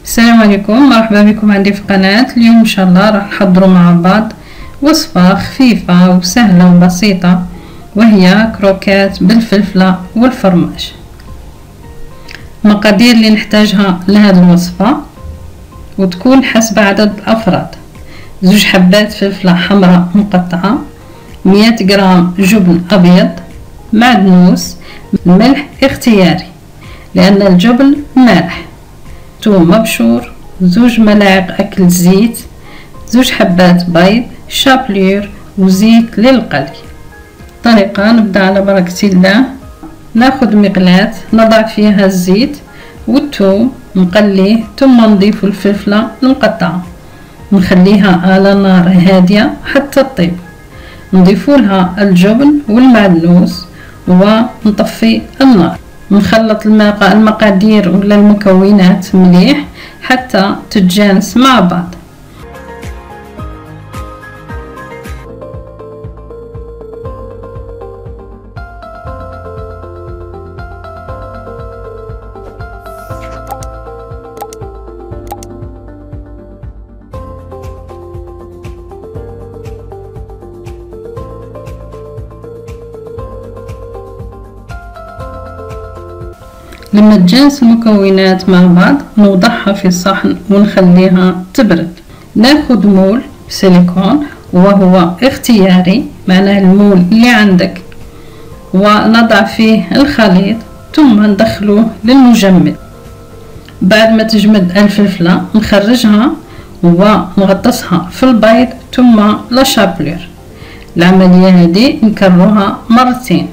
السلام عليكم، مرحبا بكم عندي في القناة. اليوم ان شاء الله راح نحضروا مع بعض وصفة خفيفة وسهلة وبسيطة، وهي كروكات بالفلفلة والفرماج. المقادير اللي نحتاجها لهذه الوصفة وتكون حسب عدد الأفراد: 2 حبات فلفلة حمراء مقطعة، 100 غرام جبن أبيض، معدنوس، الملح اختياري لأن الجبن مالح، ثوم مبشور، 2 ملاعق أكل زيت، 2 حبات بيض، شابلير وزيت للقلي. طريقة: نبدأ على بركة الله. ناخذ مقلاة نضع فيها الزيت والثوم نقليه، ثم نضيف الفلفلة المقطعة نخليها على نار هادية حتى تطيب. نضيف لها الجبن والمعدنوس ونطفي النار. نخلط المقادير ولا المكونات مليح حتى تتجانس مع بعض. لما تجانس المكونات مع بعض نوضعها في صحن ونخليها تبرد. ناخذ مول سيليكون وهو اختياري، معناه المول اللي عندك، ونضع فيه الخليط ثم ندخله للمجمد. بعد ما تجمد الفلفلة نخرجها ونغطسها في البيض ثم لا شابلير. العملية هذه نكررها مرتين.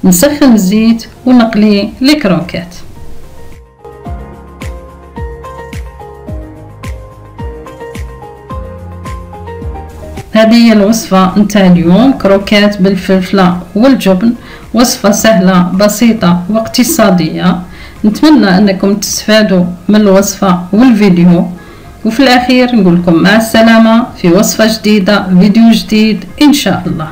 نسخن الزيت ونقلي الكروكات. هذه هي الوصفة نتاع اليوم، كروكات بالفلفلة والجبن. وصفة سهلة بسيطة واقتصادية. نتمنى انكم تستفادوا من الوصفة والفيديو، وفي الاخير نقول لكم مع السلامة في وصفة جديدة، فيديو جديد ان شاء الله.